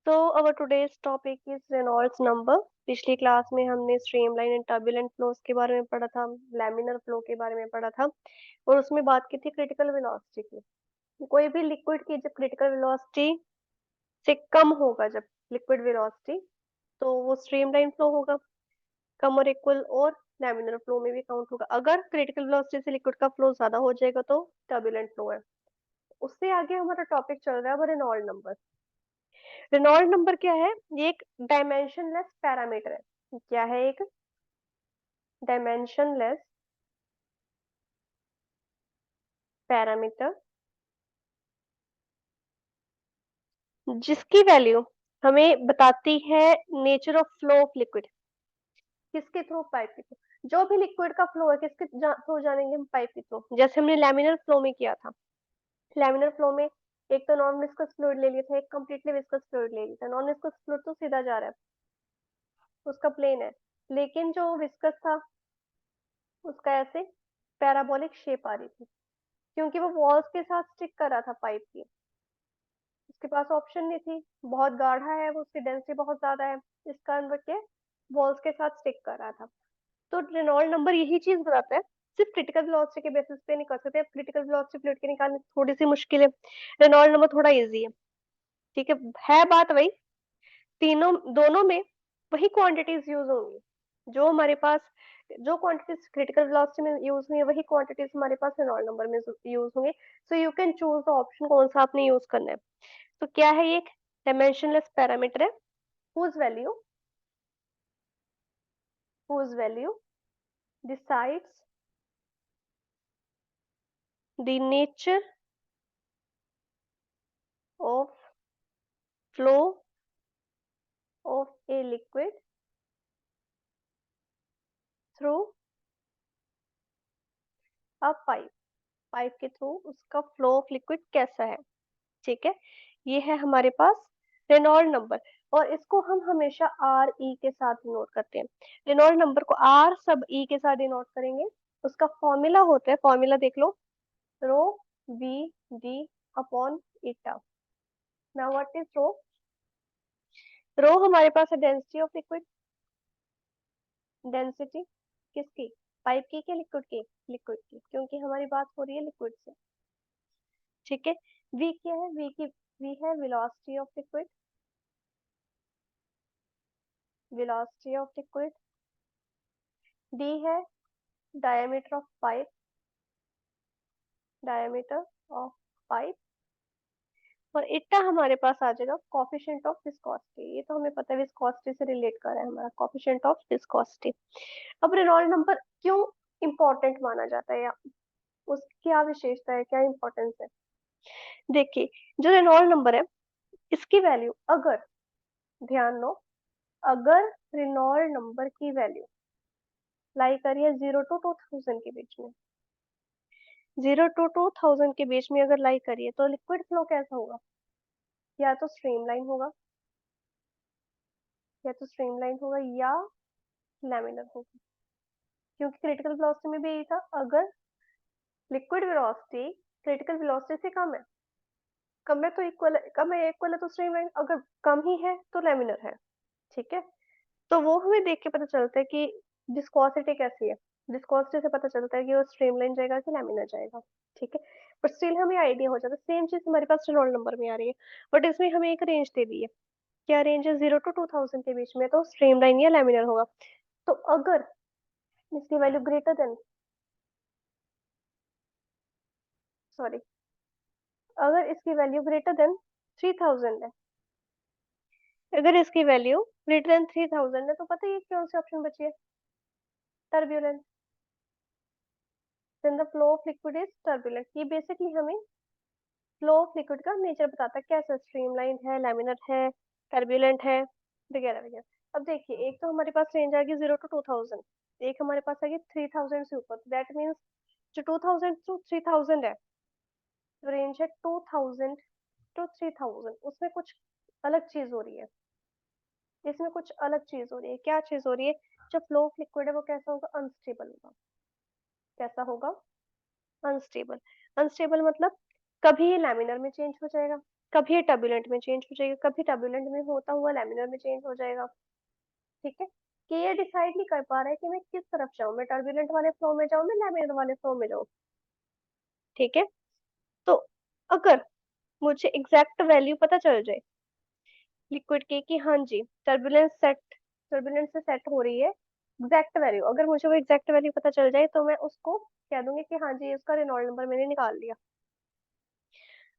So our today's topic is Reynolds number। पिछली class में हमने स्ट्रीमलाइन एंड टर्बुलेंट फ्लोस के बारे में पढ़ा था, लैमिनर फ्लो के बारे में पढ़ा था और उसमें बात की थी क्रिटिकल वेलोसिटी की। कोई भी लिक्विड की जब क्रिटिकल वेलोसिटी से कम होगा, जब लिक्विड वेलोसिटी, तो वो स्ट्रीमलाइन फ्लो होगा, कम और इक्वल, और लैमिनर फ्लो में भी काउंट होगा। अगर क्रिटिकल वेलोसिटी से लिक्विड का फ्लो ज्यादा हो जाएगा तो टर्बुलेंट फ्लो है। उससे आगे हमारा टॉपिक चल रहा है वो रेनॉल्ड नंबर। रेनॉल्ड नंबर क्या है? ये एक डायमेंशनलेस पैरामीटर है। क्या है? एक डायमेंशनलेस पैरामीटर जिसकी वैल्यू हमें बताती है nature of flow of liquid. किसके थ्रू? पाइप के थ्रू। जो भी लिक्विड का फ्लो है किसके थ्रू जानेंगे हम? पाइप के थ्रू। जैसे हमने लैमिनर फ्लो में किया था। लैमिनर फ्लो में एक तो नॉन विस्कस फ्लूइड ले लिया था, एक कंप्लीटली विस्कस फ्लूइड ले लिया था। नॉन विस्कस फ्लूइड तो सीधा जा रहा है, उसका प्लेन है, लेकिन जो विस्कस था उसका ऐसे पैराबोलिक शेप आ रही थी, क्योंकि वो वॉल्स के साथ स्टिक कर रहा था पाइप की। उसके पास ऑप्शन नहीं थी, बहुत गाढ़ा है वो, उसकी डेंसिटी बहुत ज्यादा है, इस कारण वो के वॉल्स के साथ स्टिक कर रहा था। तो रेनॉल्ड नंबर यही चीज बताता है। सिर्फ क्रिटिकल वेलोसिटी के बेसिस पे नहीं कर सकते। क्रिटिकल वेलोसिटी फ्लूइड के निकालने थोड़ी सी मुश्किल है, रेनॉल्ड नंबर थोड़ा इजी है। ठीक है बात वही, तीनों दोनों में वही क्वांटिटीज यूज होंगी जो हमारे पास, जो क्वांटिटीज क्रिटिकल वेलोसिटी में यूज हुई है वही क्वांटिटीज हमारे पास रेनॉल्ड नंबर में यूज होंगे। So you can choose the option कौन सा आपने यूज करना है। तो क्या है? ये एक डायमेंशनलेस पैरामीटर है whose value whose value decides the nature of flow of a liquid through a pipe। Pipe के थ्रू उसका फ्लो ऑफ लिक्विड कैसा है। ठीक है, ये है हमारे पास रेनॉल्ड नंबर। और इसको हम हमेशा आर ई के साथ डिनोट करते हैं। रेनॉल्ड नंबर को आर सब ई के साथ डिनोट करेंगे। उसका फॉर्मूला होता है, फॉर्मूला देख लो, rho V D upon eta. Now what is rho? Rho हमारे पास है डेंसिटी ऑफ लिक्विड। डेंसिटी किसकी? पाइप की क्या लिक्विड की? लिक्विड की, क्योंकि हमारी बात हो रही है लिक्विड से। ठीक है, वी क्या है? वी की वी है velocity of liquid. Velocity of liquid. D है diameter of pipe. Diameter of pipe. और इतना हमारे पास आ जाएगा कोफिशिएंट ऑफ विस्कोसिटी। ये तो हमें पता है, विस्कोसिटी से रिलेट कर रहा है हमारा कोफिशिएंट ऑफ विस्कोसिटी। अब रेनॉल्ड नंबर क्यों इंपॉर्टेंट माना जाता है, या उसकी क्या विशेषता है, क्या इंपॉर्टेंस है? देखिए, जो रेनॉल्ड नंबर है इसकी वैल्यू अगर, ध्यान दो, अगर रेनॉल्ड नंबर की वैल्यू लाई करिए 0 to 2000 के बीच में, 0 to 2000 के बीच में अगर लाई करिए, तो लिक्विड फ्लो कैसा होगा? या तो स्ट्रीमलाइन होगा, या तो स्ट्रीमलाइन होगा, या लैमिनर होगा। क्योंकि क्रिटिकल वेलोसिटी में भी यही था, अगर लिक्विड वेलोसिटी क्रिटिकल वेलोसिटी से कम है तो इक्वल, कम है इक्वल है तो स्ट्रीमलाइन, अगर कम ही है तो लैमिनर है। ठीक है, तो वो हमें देख के पता चलता है कि विस्कोसिटी कैसी है। विस्कोसिटी से पता चलता है कि वो स्ट्रीमलाइन जाएगा कि लैमिनर जाएगा। ठीक है, पर स्टिल हमें आइडिया हो जाता है। सेम चीज हमारे पास रेनॉल्ड नंबर में आ रही है, बट इसमें हमें एक रेंज दे दी है। क्या रेंज है? 0 to 2000 के बीच में तो स्ट्रीमलाइन या लैमिनर होगा। तो अगर इसकी वैल्यू ग्रेटर देन, सॉरी, अगर इसकी वैल्यू ग्रेटर देन 3000 है, अगर इसकी वैल्यू ग्रेटर देन 3000 है, तो पता है ये कौन सी ऑप्शन बची है? Turbulent. Then the flow of liquid is turbulent. ये बेसिकली हमें फ्लो ऑफ लिक्विड का नेचर बताता है, कैसा स्ट्रीमलाइन है, लैमिनर है, टर्बुलेंट है, वगैरह वगैरह। अब देखिए, एक तो हमारे पास रेंज आ गई 0 to 2000, एक हमारे पास आ गई 3000 से ऊपर। दैट मीन्स जो 2000 to 3000 है, तो रेंज है 2000 to 3000, उसमें कुछ अलग चीज हो रही है। इसमें कुछ अलग चीज हो रही है। क्या चीज हो रही है? जो फ्लो ऑफ लिक्विड है वो कैसा होगा? अनस्टेबल होगा। कैसा होगा? अनस्टेबल। अनस्टेबल मतलब कभी ये लैमिनर में चेंज हो जाएगा, कभी ये टर्बुलेंट में चेंज हो जाएगा, कभी टर्बुलेंट में होता हुआ लैमिनर में चेंज हो जाएगा। ठीक है, कि ये डिसाइड नहीं कर पा रहा है कि मैं किस तरफ जाऊं, मैं टर्बुलेंट वाले फ्लो में जाऊं, मैं लैमिनर वाले फ्लो में जाऊं। ठीक है, तो अगर मुझे एग्जैक्ट वैल्यू पता चल जाए लिक्विड की कि हाँ जी टर्बुलेंस से सेट हो रही है, एग्जैक्ट वैल्यू, अगर मुझे वो एग्जैक्ट वैल्यू पता चल जाए तो मैं उसको कह दूंगी कि हाँ जी इसका रेनॉल्ड नंबर मैंने निकाल लिया।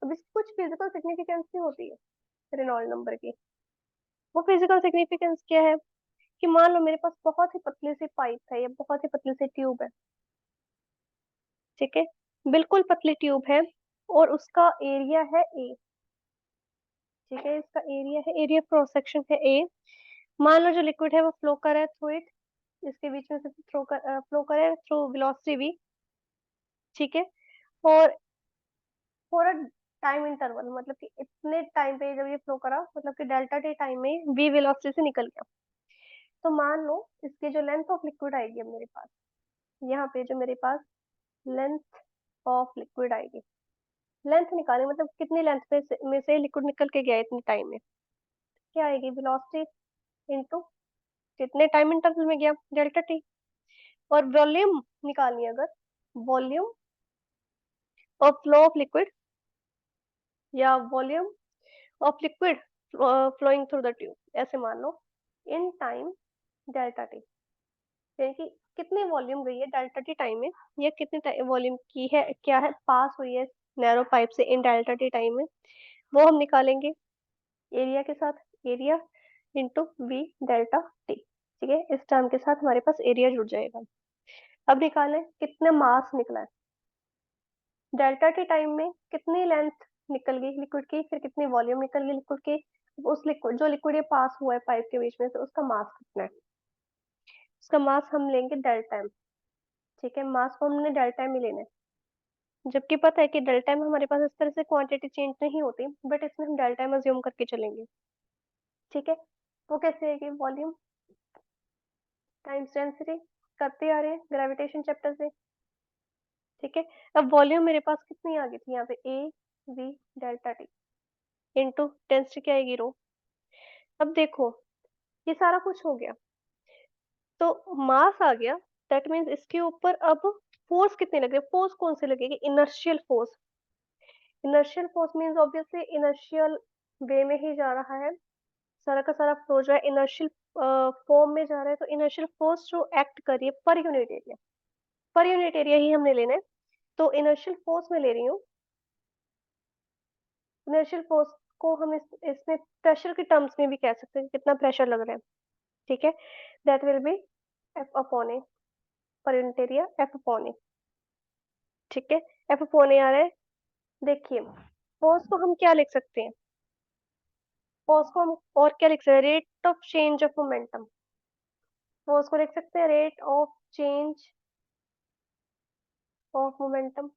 अब इसकी कुछ फिजिकल सिग्निफिकेंस भी होती है रेनॉल्ड नंबर की। वो फिजिकल सिग्निफिकेंस क्या है कि मान लो मेरे पास बहुत ही पतली सी पाइप है या बहुत ही पतली सी ट्यूब है। ठीक है, बिल्कुल पतली ट्यूब है और उसका एरिया है ए। ठीक है, इसका एरिया है, एरिया क्रॉस सेक्शन है ए। मान लो जो लिक्विड है वो फ्लो कर रहा है थ्रू इट, इसके बीच में से फ्लो कर रहा है थ्रू वेलोसिटी वी। ठीक है, और फॉर अ टाइम इंटरवल, मतलब कि इतने टाइम पे जब ये फ्लो करा, मतलब कि डेल्टा टी टाइम में वी वेलोसिटी से निकल गया। तो मान लो इसकी जो लेंथ ऑफ लिक्विड आएगी अब मेरे पास, यहाँ पे जो मेरे पास लेंथ ऑफ लिक्विड आएगी, लेंथ निकालें मतलब कितनी लेंथ में से लिक्विड निकल के गया इतने टाइम में, क्या आएगी वेलोसिटी इनटू कितने टाइम इंटरवल में गया, डेल्टा टी। और वॉल्यूम निकालनी है अगर, volume of flow of liquid या volume of liquid flowing through the tube, ऐसे मान लो इन टाइम डेल्टा टी, यानी कि कितनी वॉल्यूम गई है डेल्टा टी टाइम में, या कितनी वॉल्यूम की है, क्या है पास हुई है नैरो पाइप से इन डेल्टा टी टाइम में, वो हम निकालेंगे एरिया के साथ, area into we delta T. ठीक है, इस टर्म के साथ हमारे पास एरिया जुड़ जाएगा। अब निकालें कितने मास निकला है, डेल्टा टी टाइम में कितनी लेंथ निकल गई लिक्विड की, फिर कितनी वॉल्यूम निकल गई लिक्विड की, उस लिक्विड जो लिक्विड ये पास हुआ है पाइप के बीच में से उसका मास कितना है, उसका मास हम लेंगे डेल्टा एम। ठीक है, मास को हमने डेल्टा एम ही लेना है, जबकि पता है कि डेल्टा एम हमारे पास इस तरह से क्वांटिटी चेंज नहीं होती, बट इसमें हम डेल्टा एम अज्यूम करके चलेंगे। ठीक है, वो कैसे है कि वॉल्यूम टाइम्स डेंसिटी, करते आ रहे हैं ग्रेविटेशन चैप्टर से। ठीक है, अब वॉल्यूम मेरे पास कितनी आ गई थी यहाँ पे ए V delta T into density क्या आएगी रो। अब देखो ये सारा कुछ हो गया, तो मास आ गया, दैट मीन्स इसके ऊपर अब फोर्स कितने लगे, फोर्स कौन से लगेगी, inertial force. Inertial force means obviously inertial way में ही जा रहा है, सारा का सारा फ्लो जो है इनर्शियल फॉर्म में जा रहा है, तो इनर्शियल फोर्स जो एक्ट कर रही है per unit area, per unit area ही हमने लेना है। तो इनर्शियल फोर्स में ले रही हूँ, इनर्शियल फोर्स को हम इसमें प्रेशर के टर्म्स में भी कह सकते हैं, कितना प्रेशर लग रहा है। ठीक है, that will be F upon A, per unit area F upon A. ठीक है, एफ अपॉन ए आ रहा है। देखिए फोर्स को हम क्या लिख सकते हैं, फोर्स को हम और क्या लिख सकते हैं, rate of change of momentum, force को लिख सकते हैं rate of change of momentum.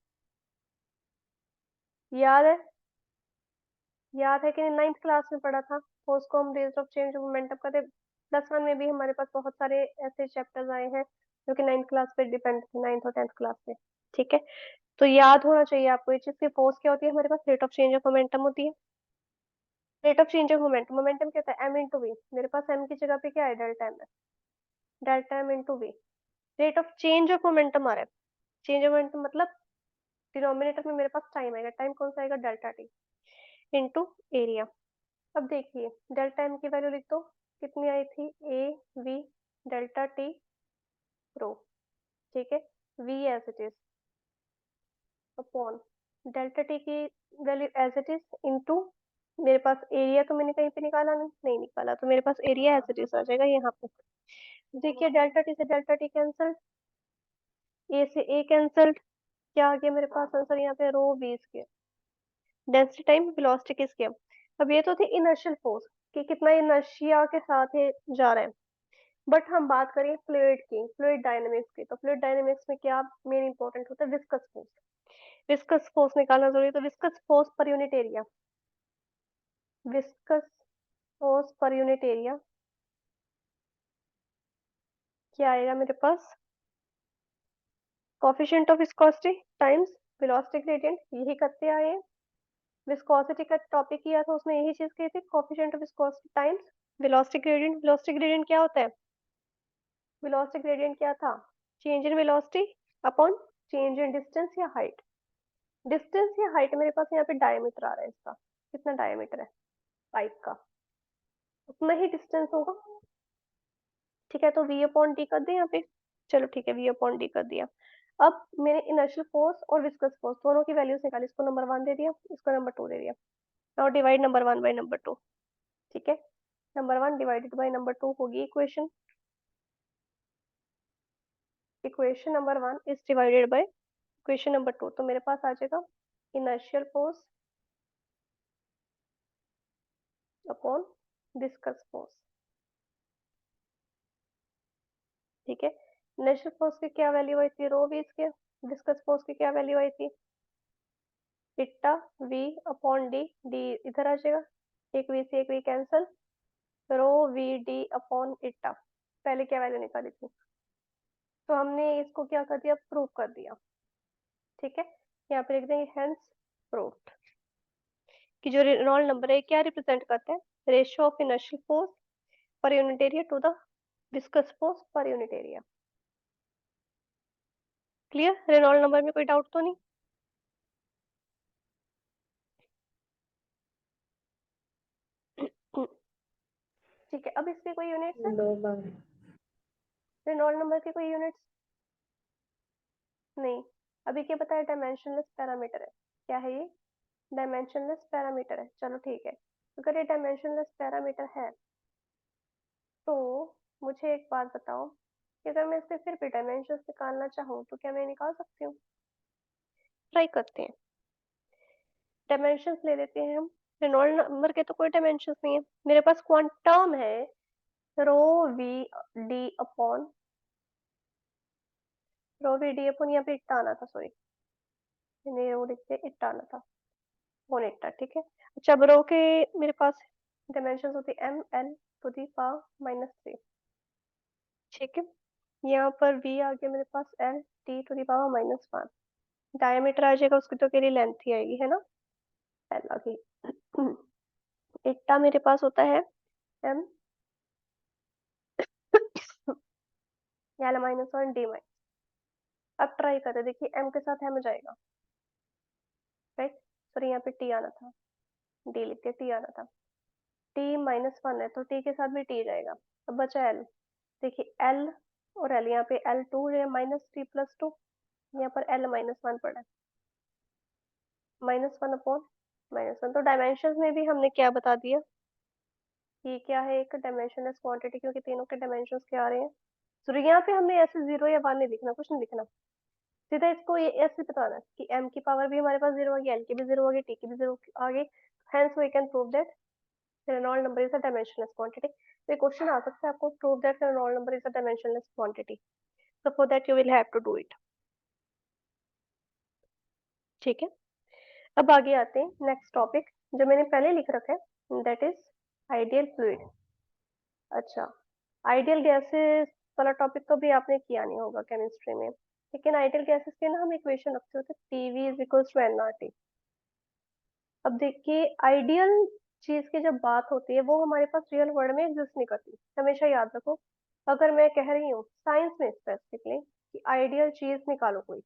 याद है, याद है कि नाइन्थ क्लास में पढ़ा था फोर्स को हम rate of change of momentum करते, प्लस वन में भी हमारे पास बहुत सारे ऐसे चैप्टर्स आए हैं जो कि नाइन्थ क्लास पे डिपेंड थे, नाइन्थ और टेंथ क्लास पे। ठीक है, तो याद होना चाहिए आपको ये चीज की फोर्स क्या होती है, हमारे पास rate of change of momentum होती है। Rate of change of momentum, momentum क्या होता है एम इंटू वी, मेरे पास एम की जगह पे क्या है डेल्टा एम है, delta M into V. Rate of change of momentum आ रहा है, चेंज ऑफ मोमेंटम मतलब डिनोमिनेटर में मेरे पास टाइम आएगा, टाइम कौन सा आएगा डेल्टा टी इंटू एरिया। अब देखिए डेल्टा एम की वैल्यू लिख दो, कितनी आई थी A V delta T rho. ठीक है, V as it is upon delta T की value as it is into, मेरे पास एरिया तो मैंने कहीं पे निकाला नहीं निकाला, तो मेरे पास एरिया एज इट इज आ जाएगा यहाँ पे। देखिए डेल्टा टी से डेल्टा टी कैंसल, ए से ए कैंसल्ड, क्या आ गया मेरे पास आंसर यहाँ पे rho V square, density time velocity की स्क्वायर। अब ये तो थी इनर्शियल फोर्स कि कितना इनर्शिया के साथ ये जा रहा है, बट हम बात करें फ्लूइड की, फ्लूइड डायनेमिक्स की, तो फ्लूइड डायनेमिक्स में क्या मेन इंपॉर्टेंट होता है, विस्कस फोर्स। विस्कस फोर्स निकालना जरूरी है, तो viscous force per unit area, viscous force per unit area क्या आएगा मेरे पास, coefficient of viscosity times velocity gradient, यही करते आए हैं। विस्कोसिटी का टॉपिक किया था, उसमें यही चीज कही थी, coefficient of viscosity times velocity gradient. Velocity gradient क्या होता है? वेलोसिटी ग्रेडियंट क्या था? Change in velocity upon change in distance या हाइट। डिस्टेंस या हाइट, मेरे पास यहाँ पे डायमीटर आ रहा है इसका, कितना डायमीटर है पाइप का, उतना ही डिस्टेंस होगा। ठीक है, तो वी अपॉन डी कर दें यहाँ पे। चलो ठीक है, वी अपॉन डी कर दिया। अब मैंने इनर्शियल फोर्स और विस्कस फोर्स दोनों की वैल्यूज निकाली, इसको नंबर 1 दे दिया, इसको नंबर 2 दे दिया। Now divide number 1 bye number 2। ठीक है, नंबर 1 डिवाइडेड बाय नंबर 2 होगी equation. Equation number 1 is divided by equation number 2, तो मेरे पास आ जाएगा inertial force upon viscous force. ठीक है, इनर्शियल फोर्स की क्या वैल्यू आई थी? Rho V square. Viscous force की क्या वैल्यू आई थी? Eta V upon D. D इधर आ जाएगा, एक वी से एक V cancel, rho V D upon eta. पहले क्या वैल्यू निकाली थी, तो हमने इसको क्या कर दिया, प्रूव कर दिया। ठीक है, यहाँ पे लिख देंगे हेंस प्रूव्ड कि जो रेनॉल्ड नंबर है क्या रिप्रेजेंट करता है? Ratio of inertial force per unit area to the viscous force per unit area. Clear? Reynold number में कोई डाउट तो नहीं? ठीक है, अब इसके कोई यूनिट्स है? रेनॉल्ड नंबर के कोई यूनिट्स नहीं। अभी क्या बताया, डायमेंशनलेस पैरामीटर है। क्या है ये? डायमेंशनलेस पैरामीटर है। चलो ठीक है, अगर ये डायमेंशनलेस पैरामीटर है तो मुझे एक बात बताओ कि अगर मैं इससे फिर भी डायमेंशन निकालना चाहूँ तो क्या मैं निकाल सकती हूँ? ट्राई करते हैं, डायमेंशंस ले लेते हैं हम। रेनॉल्ड नंबर के तो कोई डायमेंशंस नहीं है, मेरे पास क्वांटम है rho V D upon, rho V D upon, यहाँ पे इट्टा आना था, सॉरी मैंने रो लिखते इट्टा आना था, वन इट्टा। ठीक है, अच्छा अब रो के मेरे पास डायमेंशंस होती है M L to the power -3। ठीक है, यहाँ पर v आ गया मेरे पास L T to the power -1। Diameter आ जाएगा, उसकी तो के लिए लेंथ ही आएगी, है ना, एल आ गई। इट्टा मेरे पास होता है एम एल -1 डी माइनस। अब ट्राई करते, देखिए एम के साथ एम जाएगा, राइट, सॉरी यहाँ पे टी आना था, डी लिखते टी आना था। टी -1 है तो टी के साथ भी टी जाएगा। अब बचा एल, देखिए एल और एल, यहाँ पे L2 है -3+2, यहाँ पर L -1 पड़ा है, -1 अपॉन -1। तो डायमेंशन में भी हमने क्या बता दिया, ये क्या है, एक डायमेंशनलेस क्वांटिटी, क्योंकि तीनों के डायमेंशंस क्या आ रहे हैं। तो यहाँ पे हमने ऐसे 0 या 1 नहीं लिखना, कुछ नहीं लिखना, सीधा इसको ये ऐसे बताना कि m की पावर भी हमारे पास 0 आ गई, l की भी 0 आ गई, t की भी 0 आ गई, hence we can prove that Reynolds number is a dimensionless quantity। तो ये क्वेश्चन आ सकता है आपको, prove that Reynolds number is a dimensionless quantity, so for that you will have to do it। ठीक है, अब आगे आते हैं नेक्स्ट टॉपिक जो मैंने पहले लिख रखा है, दैट इज आइडियल फ्लूइड। अच्छा, आइडियल गैसेस वाला टॉपिक तो भी आपने किया नहीं होगा केमिस्ट्री में, लेकिन आइडियल गैसेस के ना हम इक्वेशन रखते होते PV is equals to NRT. अब देखिए, आइडियल चीज की जब बात होती है वो हमारे पास रियल वर्ल्ड में एग्जिस्ट नहीं करती, हमेशा याद रखो। अगर मैं कह रही हूँ साइंस में स्पेसिफिकली कि आइडियल चीज निकालो कोई,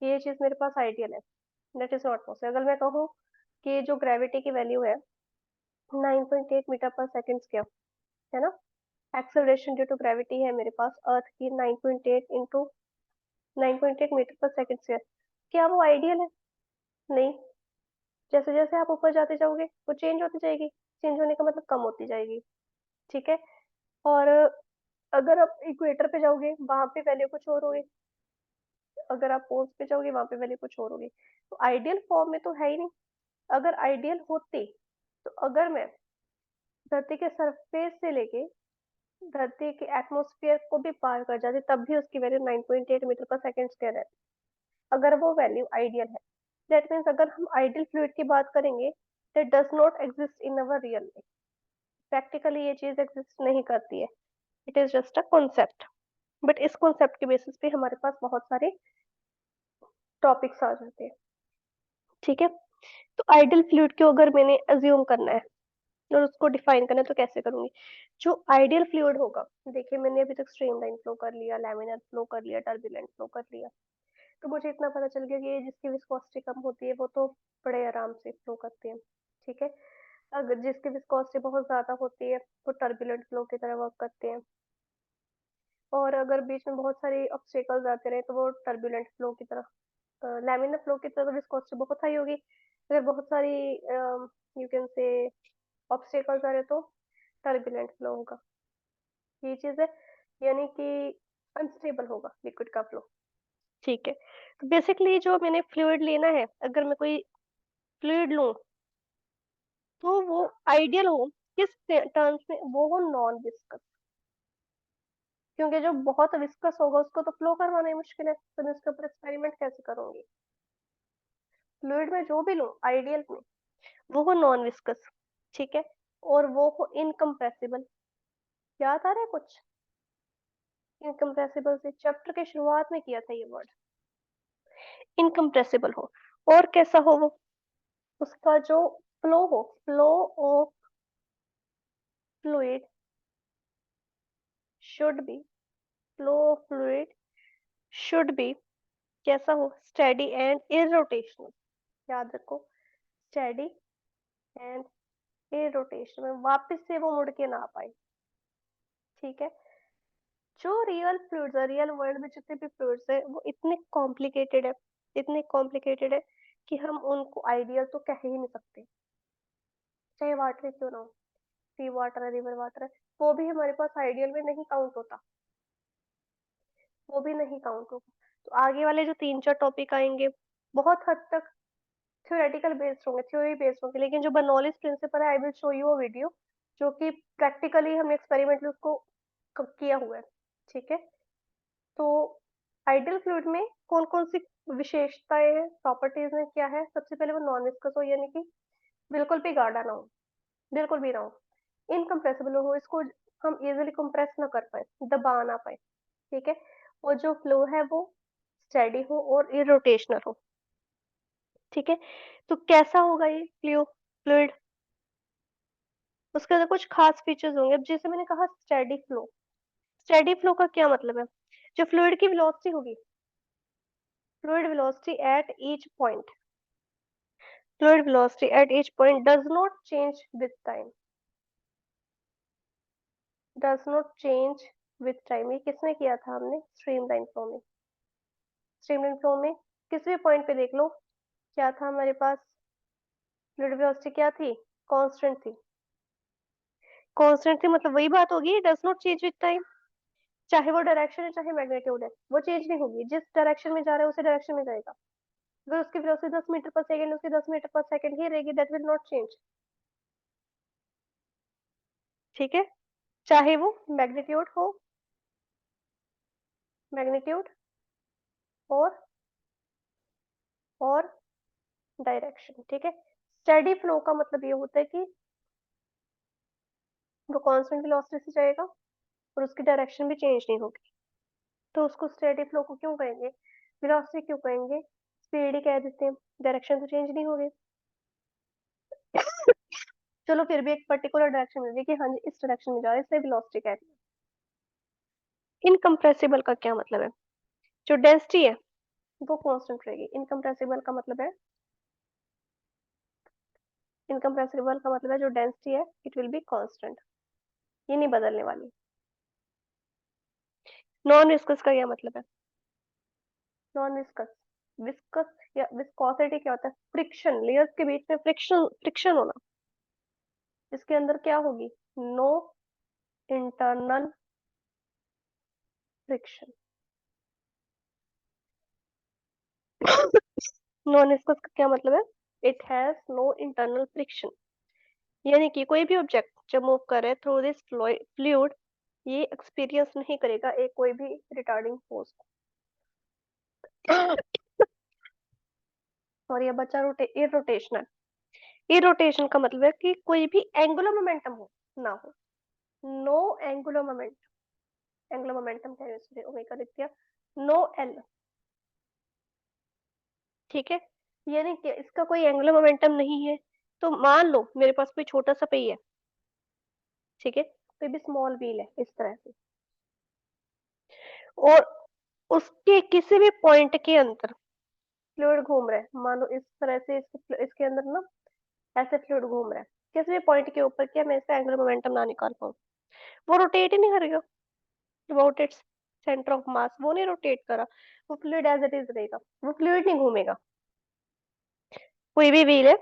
ये चीज मेरे पास आइडियल है, दैट इज नॉट पॉसिबल। अगर मैं कहूँ कि जो ग्रेविटी की वैल्यू है 9.8 मीटर पर सेकंड स्क्वायर, है ना, एक्सेलरेशन ड्यू टू ग्रेविटी है मेरे पास अर्थ की 9.8 इंटू 9.8 मीटर पर सेकंड स्क्वायर, क्या वो आइडियल है? नहीं, जैसे जैसे आप ऊपर जाते जाओगे वो चेंज होती जाएगी, चेंज होने का मतलब कम होती जाएगी। ठीक है, और अगर आप इक्वेटर पे जाओगे वहां पे वैल्यू कुछ और होगी, अगर आप पोल्स पे जाओगे वहां पे वैल्यू कुछ और होगी, तो आइडियल फॉर्म में तो है ही नहीं। अगर आइडियल होती तो अगर मैं धरती के सरफेस से लेके धरती के एटमॉस्फेयर को भी पार कर जाती तब भी उसकी वैल्यू 9.8 मीटर पर सेकंड स्क्वायर है, अगर वो वैल्यू आइडियल है। दैट मीन्स अगर हम आइडियल फ्लूइड की बात करेंगे that does not exist in our real life, practically ये चीज एग्जिस्ट नहीं करती है, it is just a concept. But इस कॉन्सेप्ट के बेसिस पे हमारे पास बहुत सारे टॉपिक्स आ जाते हैं। ठीक है, तो आइडियल फ्लूइड को अगर मैंने अज्यूम करना है और उसको डिफाइन करना है तो कैसे करूंगी? जो आइडियल फ्लूइड होगा, देखिए मैंने अभी तक स्ट्रीमलाइन फ्लो कर लिया, लैमिनार फ्लो कर लिया, टर्बुलेंट फ्लो कर लिया, तो मुझे इतना पता चल गया कि ये जिसकी विस्कोसिटी कम होती है वो तो बड़े आराम से फ्लो करते हैं, ठीक है। अगर जिसकी विस्कोसिटी बहुत ज्यादा होती है वो टर्बुलेंट फ्लो की तरह वर्क करते हैं, और अगर बीच में बहुत सारी ऑब्स्टेकल्स आते रहे तो वो टर्बुलेंट फ्लो की तरह, लैमिनार फ्लो की तरह विस्कोसिटी बहुत हाई होगी, अगर बहुत सारी यू कैन से ऑब्स्टेकल्स आ रहे तो टर्बुलेंट फ्लो होगा। ये चीज है, यानी कि अनस्टेबल होगा लिक्विड का फ्लो, ठीक है। तो बेसिकली जो मैंने फ्लूइड लेना है, अगर मैं कोई फ्लूइड लूं तो वो आइडियल हो किस टर्म्स में, वो हो नॉन विस्कस, क्योंकि जो बहुत विस्कस होगा उसको तो फ्लो करवाना ही मुश्किल है, तो मैं उसके ऊपर एक्सपेरिमेंट कैसे करूंगी? फ्लूइड में जो भी लूं आइडियल में वो हो नॉन विस्कस, ठीक है, और वो हो इनकम्प्रेसिबल। याद आ रहा है कुछ? इनकम्प्रेसिबल से चैप्टर के शुरुआत में किया था ये वर्ड, इनकम्प्रेसिबल हो। और कैसा हो वो? उसका जो फ्लो हो, flow of fluid should be, flow of fluid should be कैसा हो? Steady and irrotational. याद रखो, स्टेडी एंड इरोटेशनल, वापस से वो मुड़ के ना पाए, ठीक है। जो रियल फ्लूइड्स है, रियल वर्ल्ड में जितने भी फ्लूइड्स है वो इतने कॉम्प्लिकेटेड है, इतने कॉम्प्लिकेटेड है कि हम उनको आइडियल तो कह ही नहीं सकते, चाहे वाटर क्यों ना हो, सी वाटर है, रिवर वाटर है, वो भी हमारे पास आइडियल में नहीं काउंट होता, वो भी नहीं काउंट होगा। तो आगे वाले जो 3-4 टॉपिक आएंगे बहुत हद तक थ्योरेटिकल बेस्ड होंगे, थ्योरी बेस्ड होंगे, लेकिन जो बर्नौलीज प्रिंसिपल है, I will show you a video जो कि प्रैक्टिकली हमने एक्सपेरिमेंटली उसको किया हुआ है, ठीक है। तो आइडियल फ्लूइड में कौन कौन सी विशेषताएं हैं, प्रॉपर्टीज में क्या है? सबसे पहले वो नॉन विस्कस हो, यानी कि बिल्कुल भी गाढ़ा ना हो, बिल्कुल भी ना हो, इनकम्प्रेसिबल हो, इसको हम इजीली कंप्रेस ना कर पाए, दबा ना पाए, ठीक है। और जो फ्लो है वो स्टेडी हो और इरोटेशनल हो, ठीक है। तो कैसा होगा ये फ्लूइड? उसके अंदर कुछ खास फीचर्स होंगे। अब जैसे मैंने कहा स्टेडी फ्लो, स्टेडी फ्लो का क्या मतलब है? जो फ्लूइड की वेलोसिटी होगी, fluid velocity at each point, fluid velocity at each point does not change with time, does not change with time। ये किसने किया था? हमने स्ट्रीमलाइन फ्लो में, स्ट्रीमलाइन फ्लो में किसी भी पॉइंट पे देख लो क्या था हमारे पास, फ्लूइड वेलोसिटी क्या थी? कांस्टेंट थी, कांस्टेंट थी, मतलब वही बात होगी, does not change with time, चाहे वो डायरेक्शन है चाहे मैग्नीट्यूड है, वो चेंज नहीं होगी, जिस डायरेक्शन में जा रहा है उसी डायरेक्शन में जाएगा। अगर उसकी वेलोसिटी 10 मीटर पर सेकंड, उसकी 10 मीटर पर सेकंड ही रहेगी, दैट विल नॉट चेंज, ठीक है। चाहे वो मैग्नीट्यूड हो, मैग्नीट्यूड और और डायरेक्शन, ठीक है। स्टेडी फ्लो का मतलब ये होता है कि वो कांस्टेंट वेलोसिटी से जाएगा और उसकी डायरेक्शन भी चेंज नहीं होगी, तो उसको स्टेडी फ्लो को क्यों कहेंगे, वेलोसिटी क्यों कहेंगे, स्पीड ही कह देते हैं, डायरेक्शन तो चेंज नहीं होगी। चलो फिर भी एक पर्टिकुलर डायरेक्शन मिल गई कि हाँ जी इस डायरेक्शन में जा रहा है, इसलिए वेलोसिटी कह रही है। इनकम्प्रेसिबल का क्या मतलब है? जो डेंसिटी है वो कांस्टेंट रहेगी, इनकम्प्रेसिबल का मतलब है, इनकम्प्रेसिबल का मतलब है जो डेंसिटी है इट विल बी कांस्टेंट, ये नहीं बदलने वाली। नॉन विस्कस का क्या मतलब है? नॉन विस्कस, विस्कस या विस्कोसिटी क्या होता है? फ्रिक्शन, लेयर्स के बीच में फ्रिक्शन, फ्रिक्शन होना, इसके अंदर क्या होगी? No internal friction. Non viscous का क्या मतलब है? It has no internal friction, यानी कि कोई भी ऑब्जेक्ट जब मूव करे थ्रू दिस फ्लूइड ये एक्सपीरियंस नहीं करेगा एक कोई भी रिटार्डिंग फोर्स और ये बचा इरोटेशनल। इरोटेशन का मतलब है कि कोई भी एंगुलर मोमेंटम हो ना हो, no angular momentum, angular momentum क्या है, इसलिए ओमेगा लिख दिया, नो एल, ठीक है। यानी कि इसका कोई एंगुलर मोमेंटम नहीं है। तो मान लो मेरे पास कोई छोटा सा पहिया है, ठीक है, कोई भी स्मॉल व्हील है इस तरह से, और उसके किसी भी पॉइंट के अंदर फ्लूइड घूम रहा है, मान लो इस तरह से इसके अंदर ना ऐसे फ्लूइड घूम रहा है, किसी भी पॉइंट के ऊपर, क्या मैं इसका एंगुलर मोमेंटम ना निकाल पाऊँ? वो रोटेट ही नहीं करेगा about its centre of mass, वो नहीं रोटेट करा, वो फ्लूइड एज इट इज रहेगा, वो फ्लूइड नहीं घूमेगा। कोई भी व्हील है,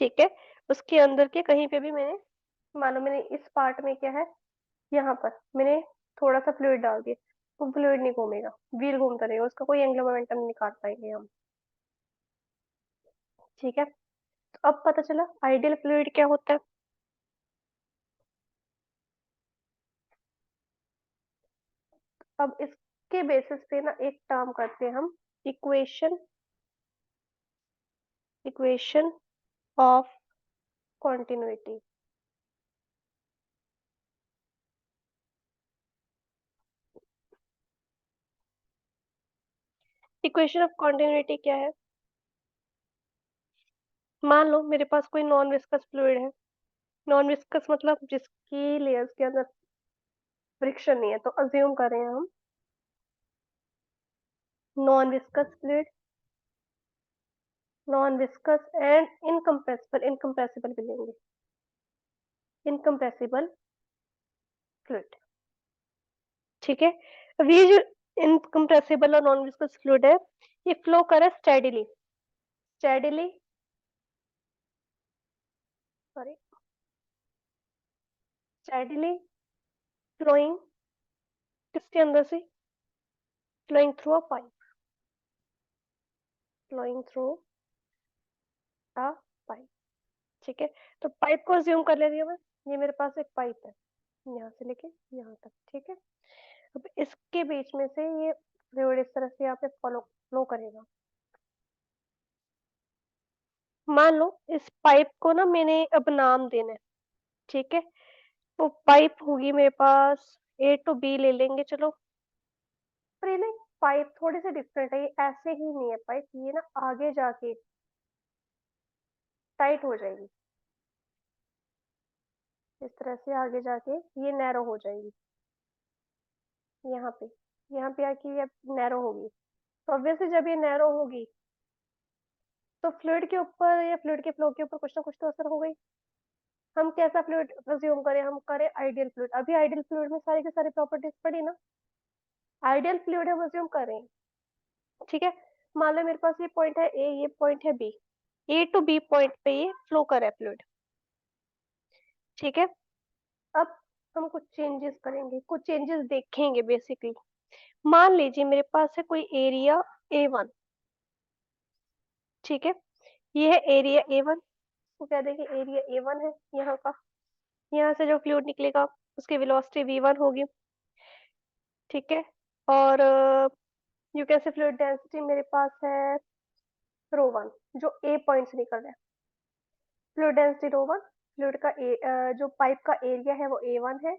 ठीक है, उसके अंदर के कहीं पे भी मैंने, मानो मैंने इस पार्ट में क्या है, यहाँ पर मैंने थोड़ा सा फ्लूइड डाल दिया, वो फ्लूइड नहीं घूमेगा, व्हील घूमता रहेगा, उसका कोई एंगुलर मोमेंटम नहीं निकाल पाएंगे हम। ठीक है, तो अब पता चला आइडियल फ्लूइड क्या होता है। अब इसके बेसिस पे ना एक टर्म करते हैं हम, equation, equation of continuity. Equation of continuity क्या है? मान लो मेरे पास कोई नॉन विस्कस फ्लूइड है, नॉन विस्कस मतलब जिसकी लेयर्स के अंदर फ्रिक्शन नहीं है, तो अज्यूम कर रहे हैं हम non viscous fluid, non viscous and incompressible, incompressible भी लेंगे, इनकम्प्रेसिबल फ्लूइड। ठीक है, अब ये जो इनकम्प्रेसिबल और नॉन विस्कस फ्लूइड है, ये फ्लो करे steadily, steadily, sorry, steadily flowing, किसके अंदर से? Flowing through a pipe, flowing through a pipe. ठीक है, तो पाइप को अज्यूम कर लेती हूँ मैं, ये मेरे पास एक पाइप है, यहाँ से लेके यहाँ तक। ठीक है, अब इसके बीच में से ये फ्लूइड इस तरह से यहाँ पे फॉलो फ्लो करेगा। मान लो इस पाइप को ना मैंने अब नाम देना है, ठीक है, तो पाइप होगी मेरे पास ए टू बी ले लेंगे चलो। पर ये ना पाइप थोड़ी सी डिफरेंट है, ये ऐसे ही नहीं है पाइप, ये ना आगे जाके टाइट हो जाएगी, इस तरह से आगे जाके ये नैरो हो जाएगी, यहाँ पे, यहाँ पे आके ये नैरो होगी। तो ऑब्वियसली जब ये नैरो होगी तो फ्लूइड के ऊपर या फ्लूइड के फ्लो के ऊपर कुछ ना कुछ तो असर होगा ही। हम कैसा फ्लूइड अज्यूम करें? हम करें आइडियल फ्लूइड, अभी आइडियल फ्लूइड में सारी की सारी प्रॉपर्टीज पड़ी ना, आइडियल फ्लूइड हम अज्यूम कर रहे हैं। ठीक है, मान लो मेरे पास ये पॉइंट है ए, ये पॉइंट है B, A to B point पे ये फ्लो कर रहा है फ्लूइड। ठीक है, अब हम कुछ चेंजेस करेंगे, कुछ चेंजेस देखेंगे बेसिकली। मान लीजिए मेरे पास है कोई एरिया A1, ठीक है, ये है एरिया A1, तो कह देंगे एरिया A1 है यहाँ का, यहाँ से जो फ्लूइड निकलेगा उसकी वेलोसिटी V1 होगी। ठीक है, और you can say fluid density मेरे पास है ρ1, जो ए पॉइंट से निकल रहा है, फ्लूइड डेंसिटी ρ1, फ्लूइड का जो पाइप का एरिया है वो A1 है,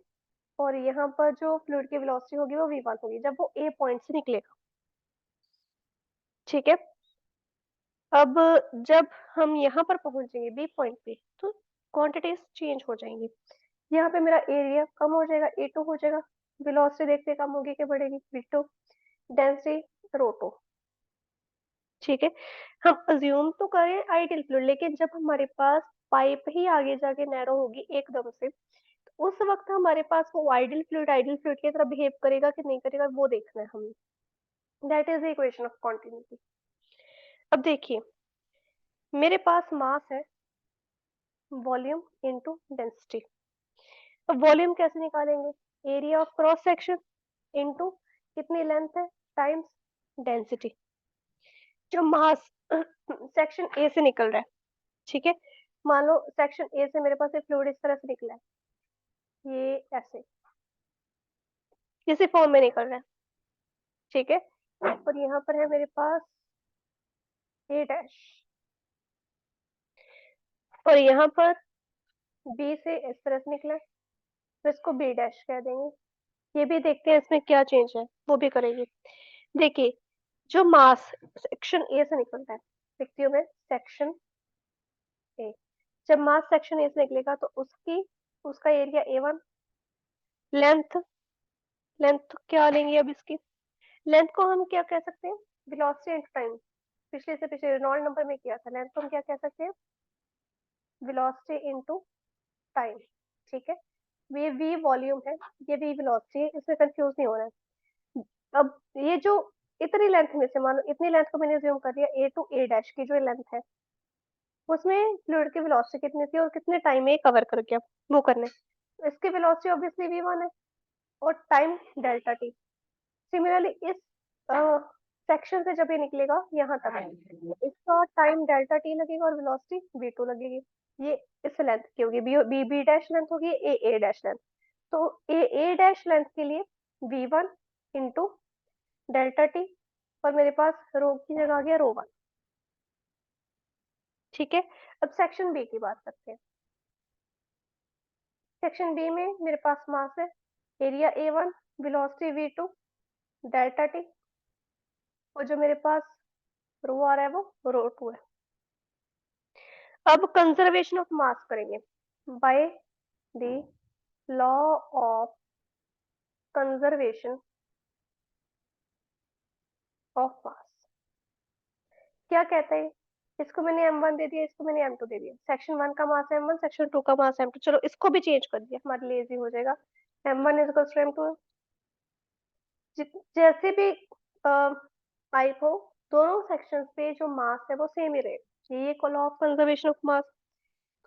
और यहाँ पर जो फ्लूइड की वेलोसिटी होगी वो V1 होगी जब वो ए पॉइंट से निकलेगा। ठीक है, अब जब हम यहाँ पर पहुंचेंगे बी पॉइंट पे तो क्वांटिटीज चेंज हो जाएंगी, यहाँ पे मेरा एरिया कम हो जाएगा, A2 हो जाएगा, वेलोसिटी देखते कम होगी कि बढ़ेगी, V2, डेंसिटी ρ2। ठीक है, हम अज्यूम तो करें आइडियल फ्लूइड, लेकिन जब हमारे पास पाइप ही आगे जाके नैरो होगी एकदम से, तो उस वक्त हमारे पास वो आइडियल फ्लूइड की तरह बिहेव करेगा कि नहीं करेगा, वो देखना है हमें। That is the equation of continuity. अब देखिए मेरे पास मास है, वॉल्यूम इनटू डेंसिटी। तो वॉल्यूम कैसे निकालेंगे? Area of cross section into कितनी लेंथ है टाइम्स डेंसिटी। जो मास सेक्शन ए से निकल रहा है, ठीक है, मान लो सेक्शन ए से मेरे पास एक फ्लूइड इस तरह से निकला है, ये ऐसे किसी फॉर्म में निकल रहा है, ठीक है, और यहाँ पर है मेरे पास ए डैश, और यहाँ पर बी से इस तरह से निकला है, तो इसको बी डैश कह देंगे। ये भी देखते हैं इसमें क्या चेंज है, वो भी करेंगे। देखिए जो मास सेक्शन ए से निकलता है, लिखती हूँ मैं सेक्शन ए। जब मास सेक्शन ए से निकलेगा तो उसका एरिया A1। लेंथ लेंथ क्या लेंगे अब इसकी? लेंथ को हम क्या कह सकते हैं? Velocity into time. पिछले से पिछले रेनॉल्ड नंबर में किया था। लेंथ को हम क्या कह सकते हैं? Velocity into time. ठीक है, ये v वॉल्यूम है, ये v वेलोसिटी है, इसमें कंफ्यूज नहीं होना है। अब ये जो इतनी लेंथ में से, मान लो इतनी लेंथ को मैंने ज्यूम कर लिया, a टू a डैश की जो लेंथ है, उसमें फ्लूइड की वेलोसिटी कितनी थी और कितने टाइम में कवर कर गया, वो करने। इसकी वेलोसिटी ऑब्वियसली v1 है और टाइम डेल्टा टी। सिमिलरली इस सेक्शन से जब ये निकलेगा यहाँ तक, इसका टाइम डेल्टा टी लगेगा और वेलोसिटी v2 लगेगी। ये इस लेंथ की होगी, B B B dash length होगी, ए ए डैश लेंथ। तो ए ए डैश लेंथ के लिए v1 इंटू डेल्टा टी, और मेरे पास रो की जगह आ गया रो 1। ठीक है, अब सेक्शन बी की बात करते हैं। सेक्शन बी में मेरे पास मास है, area A1, velocity v2, delta T, और जो मेरे पास रो आ रहा है वो रो 2 है। अब कंजर्वेशन ऑफ मास करेंगे by the law of conservation of mass. क्या कहते हैं? इसको मैंने m1 दे दिया, इसको मैंने m2 दे दिया। सेक्शन 1 का मास m1, सेक्शन 2 का मास m2। चलो इसको भी चेंज कर दिया, हमारे लिए इजी हो जाएगा। m1 is equal to m2। जैसे भी पाइप हो, दोनों सेक्शंस पे जो मास है वो सेम ही रहेगा। ये law of conservation of mass.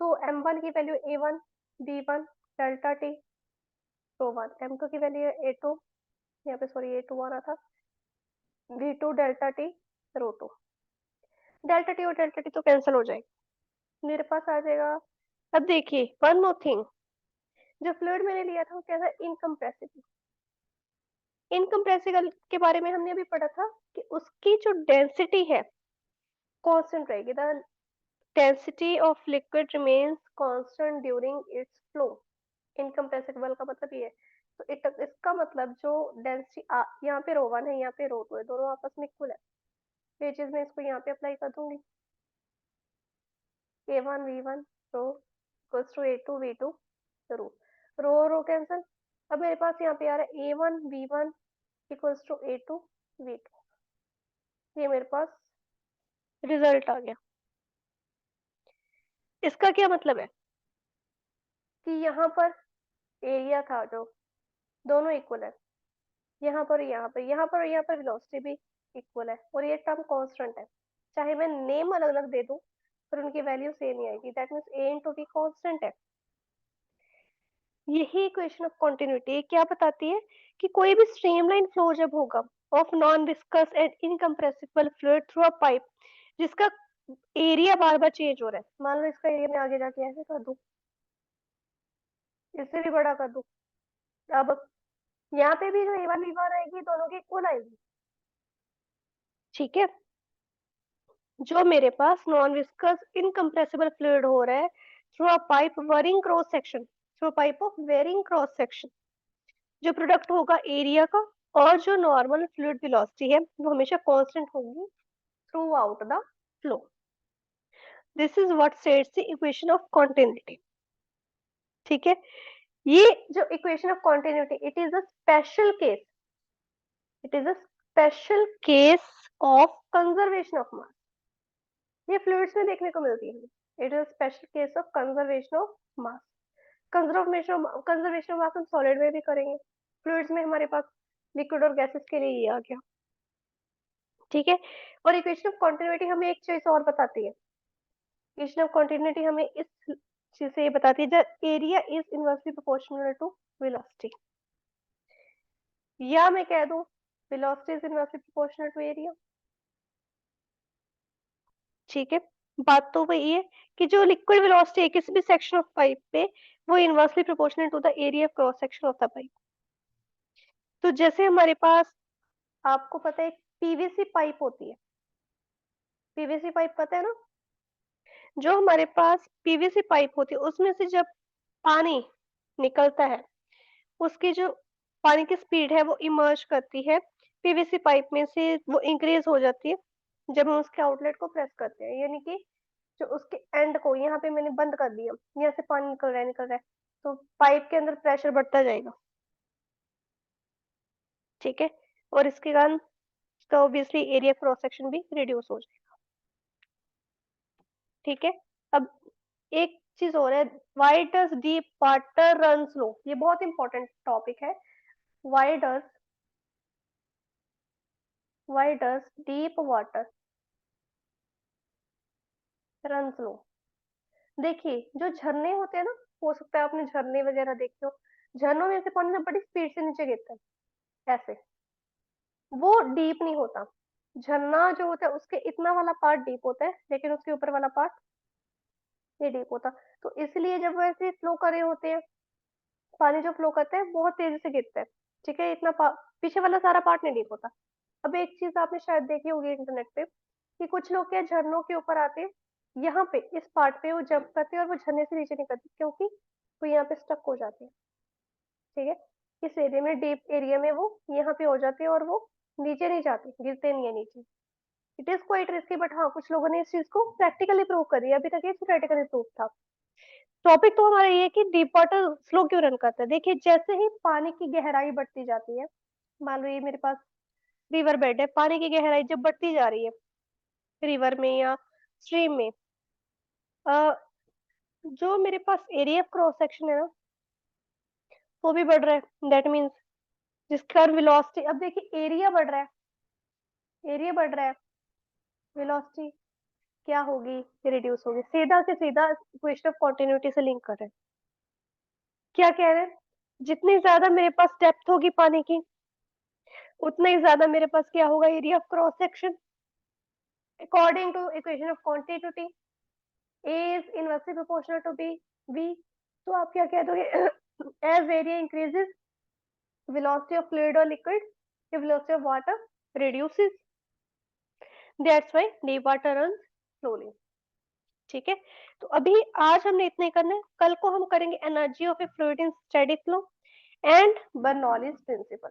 तो m1 की value a1 b1 delta T रो 1, m2 की वैल्यू a2, यहाँ पे सॉरी a2 आ रहा था, v2 डेल्टा टी रो 2। डेल्टा टी और डेल्टा टी तो कैंसिल हो जाएगा, मेरे पास आ जाएगा। अब देखिए वन मोर थिंग, जो फ्लूइड मैंने लिया था वो क्या था? इनकम्प्रेसिबल। इनकम्प्रेसिबल के बारे में हमने अभी पढ़ा था कि उसकी जो डेंसिटी है कांस्टेंट रहेगी। The density of liquid remains constant during its flow. Incompressible का मतलब ये है। तो इसका मतलब जो डेंसिटी यहाँ पे रो 1 है, यहाँ पे रो 2 है, दोनों आपस में इक्वल है। ये चीज मैं इसको यहाँ पे अप्लाई कर दूंगी, a1 v1 rho equals to a2 v2 rho rho cancel. अब मेरे पास यहाँ पे आ रहा है a1 v1 equals to a2 v2। ये मेरे पास रिजल्ट आ गया। इसका क्या मतलब है कि यहाँ पर एरिया था जो, दोनों इक्वल है, यहाँ पर यहाँ पर यहाँ पर यहाँ पर वेलोसिटी भी इक्वल है, और ये टर्म कांस्टेंट है। चाहे मैं नेम अलग अलग दे दूं पर उनकी वैल्यू सेम ही आएगी। That means a into T constant है। यही इक्वेशन ऑफ कॉन्टिन्यूटी क्या बताती है कि कोई भी स्ट्रीमलाइन फ्लो जब होगा of non viscous and incompressible fluid through a pipe, जिसका एरिया बार बार चेंज हो रहा है, मान लो इसका एरिया मैं आगे जाके ऐसे कर दूं, इससे भी बड़ा कर दूं, अब यहाँ पे भी जो a1 v1 आएगी दोनों की इक्वल आएगी। ठीक है, जो मेरे पास नॉन विस्कस इनकम्प्रेसिबल फ्लूइड हो रहा है through a pipe varying cross section, through pipe of varying cross section, जो प्रोडक्ट होगा एरिया का और जो नॉर्मल फ्लूइड वेलोसिटी है वो हमेशा कांस्टेंट होगी through out the flow. This is what sets the equation of continuity. ठीक है, ये जो equation of continuity, it is a special case, it is a special case of conservation of mass. ये fluids में देखने को मिलती है। It is special case of conservation of mass. Conservation of mass हम सॉलिड में भी करेंगे, फ्लूइड्स में हमारे पास लिक्विड और गैसेस के लिए ये आ गया। ठीक है, और इक्वेशन ऑफ कॉन्टिन्यूटी हमें एक चीज और बताती है। इक्वेशन ऑफ कॉन्टिन्यूटी हमें इस चीज से ये बताती है जब area is inversely proportional to velocity, या मैं कह दूं velocity is inversely proportional to area. ठीक है, बात तो वही है कि जो लिक्विड वेलोसिटी है किसी भी सेक्शन ऑफ पाइप पे, वो inversely proportional to the area of cross section of the pipe. तो जैसे हमारे पास, आपको पता है पीवीसी पाइप होती है, पीवीसी पाइप पता है ना? जो हमारे पास पीवीसी पाइप होती है उसमें से जब पानी निकलता है, उसकी जो पानी की स्पीड है वो इमर्ज करती है पीवीसी पाइप में से, वो इंक्रीज हो जाती है जब हम उसके आउटलेट को प्रेस करते हैं, यानी कि जो उसके एंड को यहाँ पे मैंने बंद कर दिया, यहाँ से पानी निकल रहा है, तो पाइप के अंदर प्रेशर बढ़ता जाएगा, ठीक है, और इसके कारण इसका ऑब्वियसली एरिया क्रॉस सेक्शन भी रिड्यूस हो जाएगा, ठीक है। अब एक चीज और है, why does deep water run slow, ये बहुत इंपॉर्टेंट टॉपिक है। Why does deep water run slow. देखिए जो झरने होते हैं ना, हो सकता है आपने झरने वगैरह देखे हो, झरनों में से पानी ना बड़ी स्पीड से नीचे गिरता है ऐसे, वो डीप नहीं होता। झरना जो होता है उसके इतना वाला पार्ट डीप होता है, लेकिन उसके ऊपर वाला पार्ट ये डीप होता। तो इसलिए जब वैसे फ्लो कर रहे होते हैं, पानी जो फ्लो करता है बहुत तेजी से गिरता है, ठीक है, पीछे वाला सारा पार्ट नहीं डीप होता। अब एक चीज आपने शायद देखी होगी इंटरनेट पे, कि कुछ लोग क्या झरनों के ऊपर आते हैं, यहाँ पे इस पार्ट पे वो जंप करते हैं और वो झरने से नीचे नहीं करते, क्योंकि वो यहाँ पे स्टक हो जाते हैं, ठीक है। इस एरिया में, डीप एरिया में वो यहाँ पे हो जाते हैं और वो नीचे नहीं जाते, गिरते नहीं है नीचे। It is quite risky, but हाँ कुछ लोगों ने इस चीज को प्रैक्टिकली प्रूव कर दिया, अभी तक ये थियोरेटिकली प्रूव था। टॉपिक तो हमारा ये है कि डीप वाटर फ्लो क्यों रन करता है। देखिए जैसे ही पानी की गहराई बढ़ती जाती है, मान लो ये मेरे पास रिवर बेड है, पानी की गहराई जब बढ़ती जा रही है रिवर में या स्ट्रीम में, अ, जो मेरे पास एरिया क्रॉस सेक्शन है ना, वो भी बढ़ रहा है। दैट मीन्स जिसका वेलोसिटी, अब देखिए एरिया बढ़ रहा है, एरिया बढ़ रहा है, वेलोसिटी क्या होगी, रिड्यूस होगी, सीधा से सीधा इक्वेशन ऑफ कॉन्टिन्यूटी से लिंक कर रहे हैं। क्या कह रहे हैं, जितनी ज्यादा मेरे पास डेप्थ होगी पानी की, उतना ही ज्यादा मेरे पास क्या होगा, area of cross section. According to equation of quantity, A is inversely proportional to B, तो आप क्या कह दोगे, as area increases, velocity of fluid or liquid, the velocity of water reduces, that's why deep water runs slowly, ठीक है। तो अभी आज हमने इतना ही करना है, कल को हम करेंगे energy of a fluid in steady flow and Bernoulli's principal.